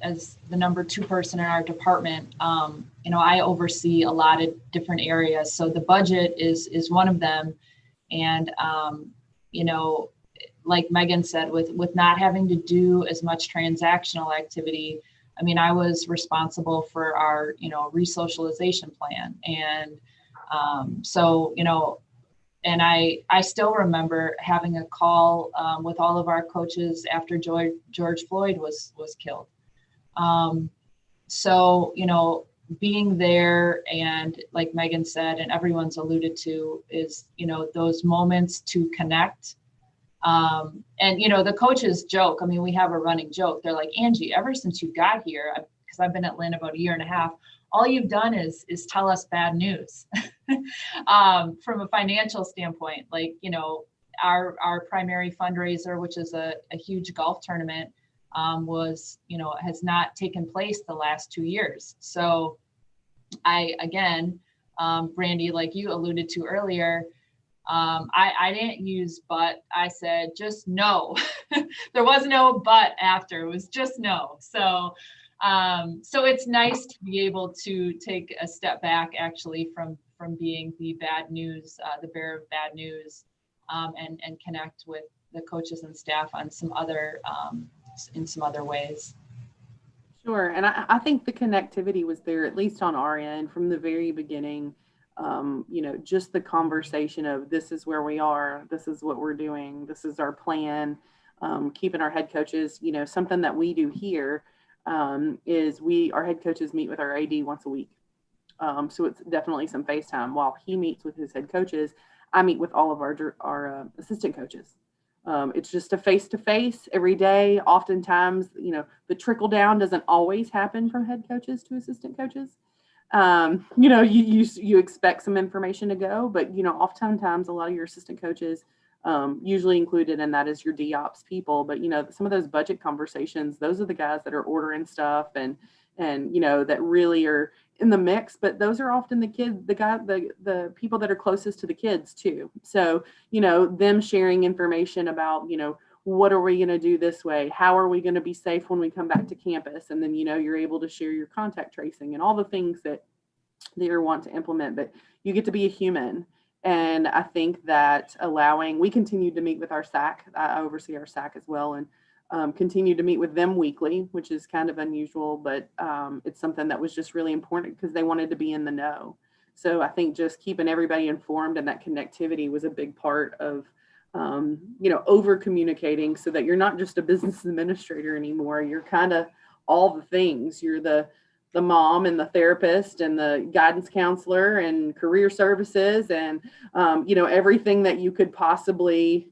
as the number 2 person in our department, I oversee a lot of different areas. So the budget is one of them. And, like Megan said, with not having to do as much transactional activity, I mean, I was responsible for our, resocialization plan. And and I still remember having a call with all of our coaches after George Floyd was killed. Being there, and like Megan said, and everyone's alluded to, is, those moments to connect. And, the coaches joke, I mean, we have a running joke. They're like, Angie, ever since you got here, because I've been at Lynn about a year and a half, all you've done is tell us bad news. From a financial standpoint, like, our primary fundraiser, which is a huge golf tournament, has not taken place the last 2 years. So Brandy, like you alluded to earlier, I didn't use but, I said just no. There was no but after, it was just no. So it's nice to be able to take a step back, actually, from being the bad news, the bearer of bad news, and connect with the coaches and staff on some other in some other ways. Sure. And I think the connectivity was there, at least on our end, from the very beginning. Just the conversation of, this is where we are, this is what we're doing, this is our plan, keeping our head coaches, something that we do here is our head coaches meet with our AD once a week. So it's definitely some FaceTime. While he meets with his head coaches, I meet with all of our assistant coaches. It's just a face-to-face every day. Oftentimes, the trickle down doesn't always happen from head coaches to assistant coaches. You expect some information to go, but, oftentimes a lot of your assistant coaches, usually included in that is your DOPS people. But, some of those budget conversations, those are the guys that are ordering stuff and that really are in the mix. But those are often the kids, the people that are closest to the kids too. So, them sharing information about, what are we going to do this way? How are we going to be safe when we come back to campus? And then, you're able to share your contact tracing and all the things that they want to implement, but you get to be a human. And I think that we continue to meet with our SAC. I oversee our SAC as well, and continue to meet with them weekly, which is kind of unusual, but it's something that was just really important because they wanted to be in the know. So I think just keeping everybody informed and that connectivity was a big part of over communicating, so that you're not just a business administrator anymore. You're kind of all the things. You're the mom and the therapist and the guidance counselor and career services and, everything that you could possibly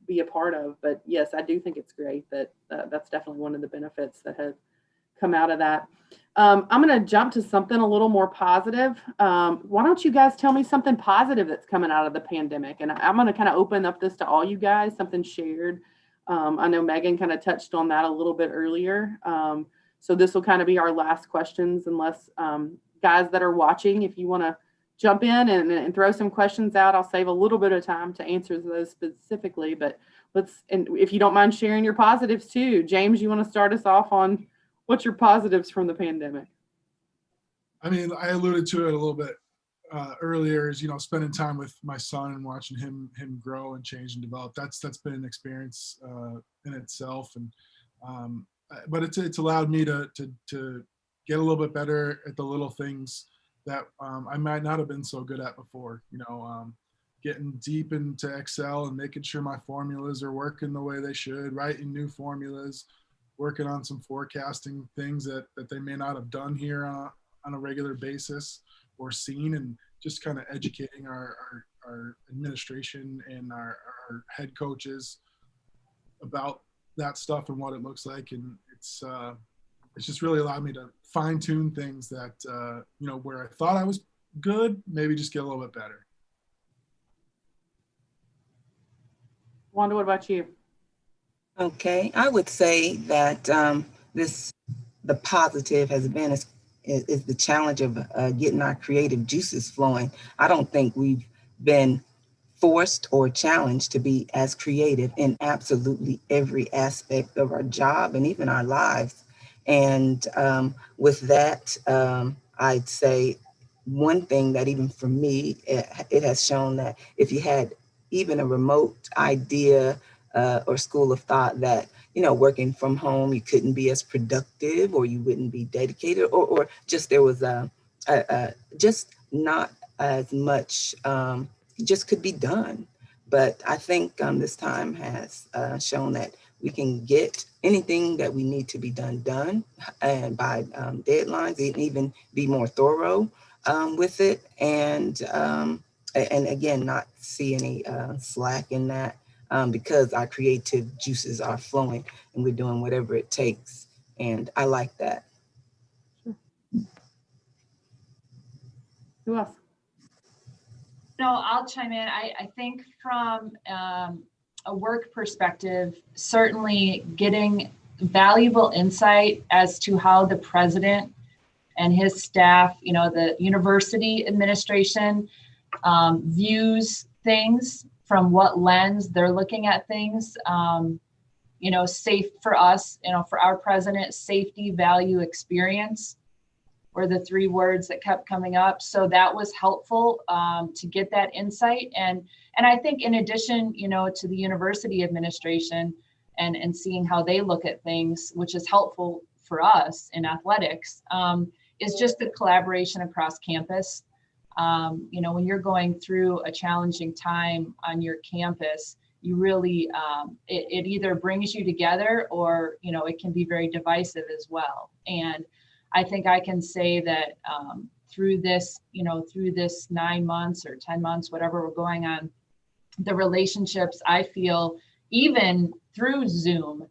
be a part of. But yes, I do think it's great that that's definitely one of the benefits that have come out of that. I'm going to jump to something a little more positive. Why don't you guys tell me something positive that's coming out of the pandemic? And I'm going to kind of open up this to all you guys, something shared. I know Megan kind of touched on that a little bit earlier. So this will kind of be our last questions, unless guys that are watching, if you want to jump in and throw some questions out, I'll save a little bit of time to answer those specifically. But and if you don't mind sharing your positives too. James, you want to start us off on what's your positives from the pandemic? I mean, I alluded to it a little bit earlier, is, spending time with my son and watching him grow and change and develop. That's been an experience in itself. And but it's allowed me to get a little bit better at the little things that I might not have been so good at before. Getting deep into Excel and making sure my formulas are working the way they should, writing new formulas, working on some forecasting things that they may not have done here on a regular basis or seen, and just kind of educating our administration and our head coaches about that stuff and what it looks like. And it's just really allowed me to fine tune things that, where I thought I was good, maybe just get a little bit better. Wanda, what about you? Okay, I would say that the positive has been is the challenge of getting our creative juices flowing. I don't think we've been forced or challenged to be as creative in absolutely every aspect of our job and even our lives. And with that, I'd say one thing that even for me, it has shown that if you had even a remote idea or school of thought that, you know, working from home, you couldn't be as productive or you wouldn't be dedicated or just there was just not as much just could be done. But I think this time has shown that we can get anything that we need to be done and by deadlines, and even be more thorough with it. And again, not see any slack in that because our creative juices are flowing and we're doing whatever it takes. And I like that. Who else? No, I'll chime in. I think from a work perspective, certainly getting valuable insight as to how the president and his staff, you know, the university administration views things, from what lens they're looking at things. You know, safe for us, you know, for our president, safety, value, experience were the three words that kept coming up. So that was helpful to get that insight. And I think in addition, you know, to the university administration and seeing how they look at things, which is helpful for us in athletics, is just the collaboration across campus. You know, when you're going through a challenging time on your campus, you really, it either brings you together or, you know, it can be very divisive as well. And I think I can say that through this, you know, through this 9 months or 10 months, whatever we're going on, the relationships I feel, even through Zoom,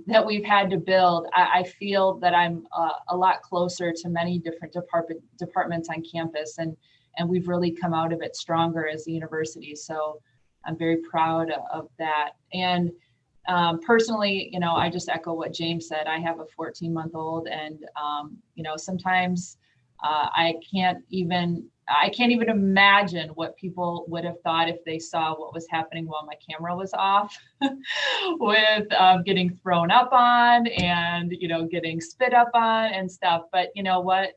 that we've had to build, I feel that I'm a lot closer to many different departments on campus, and we've really come out of it stronger as a university. So I'm very proud of that. And personally, you know, I just echo what James said. I have a 14-month-old, and you know, sometimes I can't even imagine what people would have thought if they saw what was happening while my camera was off, with getting thrown up on and, you know, getting spit up on and stuff. But you know what?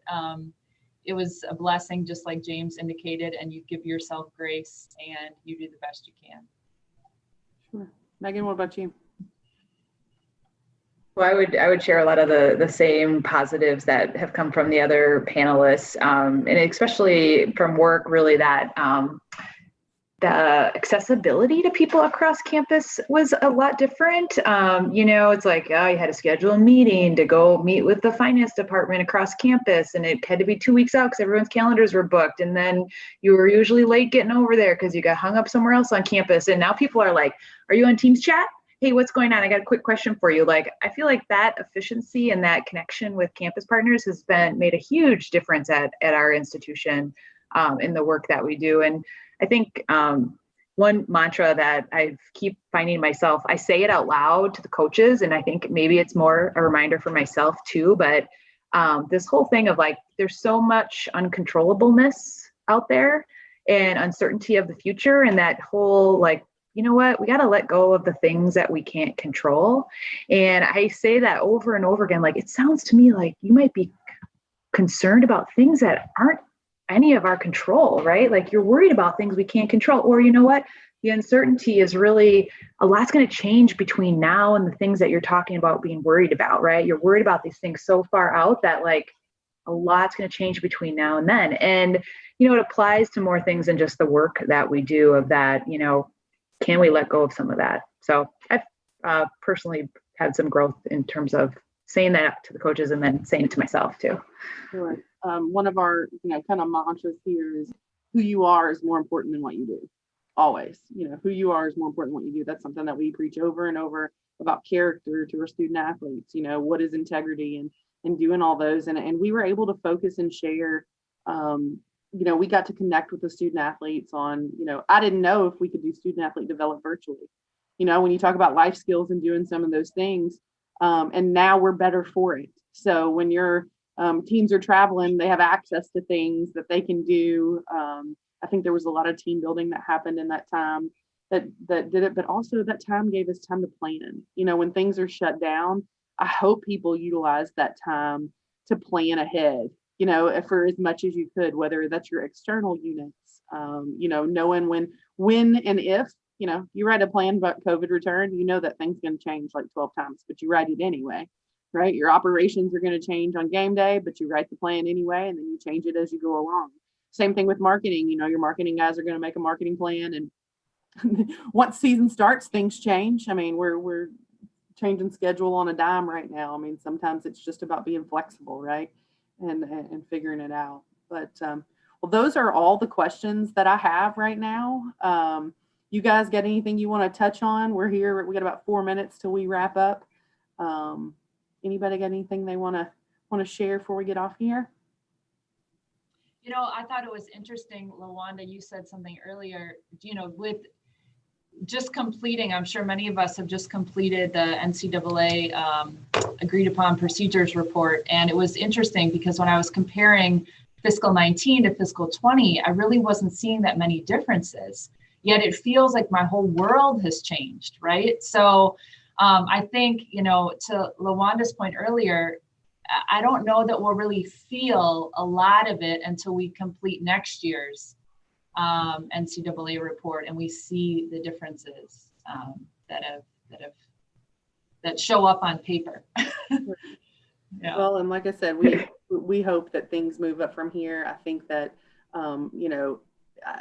It was a blessing, just like James indicated, and you give yourself grace and you do the best you can. Sure. Megan, what about you? Well, I would share a lot of the same positives that have come from the other panelists, and especially from work, really that the accessibility to people across campus was a lot different. You know, it's like, oh, you had to schedule a meeting to go meet with the finance department across campus, and it had to be 2 weeks out because everyone's calendars were booked. And then you were usually late getting over there because you got hung up somewhere else on campus. And now people are like, are you on Teams chat? Hey, what's going on? I got a quick question for you. Like, I feel like that efficiency and that connection with campus partners has made a huge difference at our institution in the work that we do. And I think one mantra that I keep finding myself, I say it out loud to the coaches, and I think maybe it's more a reminder for myself too, but this whole thing of like, there's so much uncontrollableness out there and uncertainty of the future, and that whole like, you know what, we got to let go of the things that we can't control. And I say that over and over again, like, it sounds to me like you might be concerned about things that aren't any of our control, right? Like, you're worried about things we can't control, or you know what, the uncertainty is really, a lot's going to change between now and the things that you're talking about being worried about, right? You're worried about these things so far out that like a lot's going to change between now and then. And, you know, it applies to more things than just the work that we do of that, you know, can we let go of some of that? So I've personally had some growth in terms of saying that to the coaches and then saying it to myself too. Sure. One of our, you know, kind of mantras here is who you are is more important than what you do. Always, you know, who you are is more important than what you do. That's something that we preach over and over about character to our student athletes. You know, what is integrity and doing all those. And we were able to focus and share. You know, we got to connect with the student athletes on, you know, I didn't know if we could do student athlete develop virtually. You know, when you talk about life skills and doing some of those things, and now we're better for it. So when your teams are traveling, they have access to things that they can do I think there was a lot of team building that happened in that time that did it, but also that time gave us time to plan. You know, when things are shut down, I hope people utilize that time to plan ahead, you know, for as much as you could, whether that's your external units, you know, knowing when and if, you know, you write a plan about COVID return, you know that things going to change like 12 times, but you write it anyway, right? Your operations are going to change on game day, but you write the plan anyway, and then you change it as you go along. Same thing with marketing. You know, your marketing guys are going to make a marketing plan, and once season starts, things change. I mean, we're changing schedule on a dime right now. I mean, sometimes it's just about being flexible, right? And figuring it out. But well, those are all the questions that I have right now. You guys got anything you want to touch on? We're here. We got about 4 minutes till we wrap up. Anybody got anything they want to share before we get off here? You know, I thought it was interesting, LaWanda, you said something earlier, you know, with just completing, I'm sure many of us have just completed the NCAA agreed upon procedures report. And it was interesting because when I was comparing fiscal 19 to fiscal 20, I really wasn't seeing that many differences. Yet it feels like my whole world has changed, right? So I think, you know, to LaWanda's point earlier, I don't know that we'll really feel a lot of it until we complete next year's NCAA report and we see the differences that show up on paper. Yeah. Well, and like I said, we hope that things move up from here. I think that you know,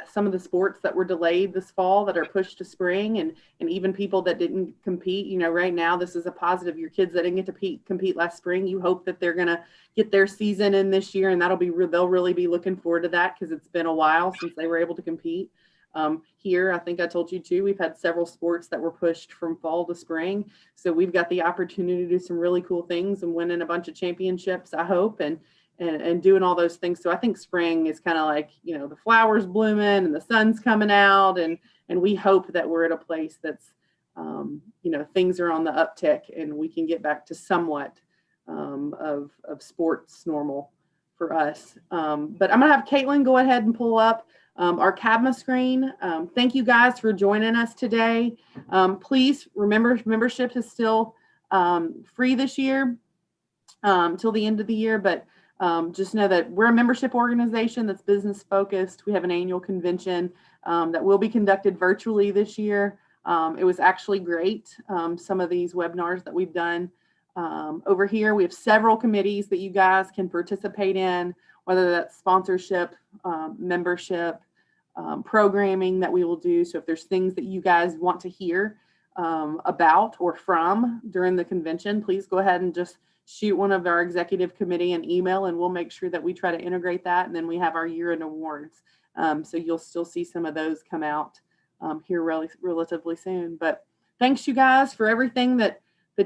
some of the sports that were delayed this fall that are pushed to spring, and even people that didn't compete, you know, right now this is a positive. Your kids that didn't get to compete last spring, you hope that they're gonna get their season in this year, and they'll really be looking forward to that because it's been a while since they were able to compete. Here, I think I told you too, we've had several sports that were pushed from fall to spring, so we've got the opportunity to do some really cool things and winning a bunch of championships, I hope, and doing all those things. So I think spring is kind of like, you know, the flowers blooming and the sun's coming out, and we hope that we're at a place that's, you know, things are on the uptick and we can get back to somewhat of sports normal for us. But I'm gonna have Caitlin go ahead and pull up our CABMA screen. Thank you guys for joining us today. Please remember, membership is still free this year till the end of the year, but just know that we're a membership organization that's business focused. We have an annual convention that will be conducted virtually this year. It was actually great. Some of these webinars that we've done over here, we have several committees that you guys can participate in, whether that's sponsorship, membership, programming that we will do. So if there's things that you guys want to hear about or from during the convention, please go ahead and just shoot one of our executive committee an email, and we'll make sure that we try to integrate that. And then we have our year-end awards. So you'll still see some of those come out here relatively soon. But thanks you guys for everything that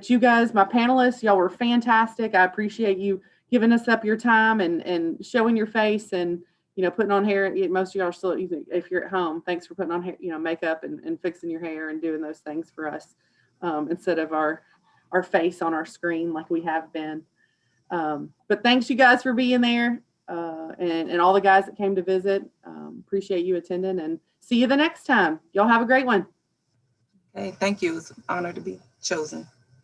you guys, my panelists, y'all were fantastic. I appreciate you giving us up your time and showing your face and, you know, putting on hair. Most of y'all are still, if you're at home, thanks for putting on hair, you know, makeup and fixing your hair and doing those things for us instead of our face on our screen like we have been. But thanks you guys for being there and all the guys that came to visit. Appreciate you attending, and see you the next time. Y'all have a great one. Okay, thank you. It's an honor to be chosen.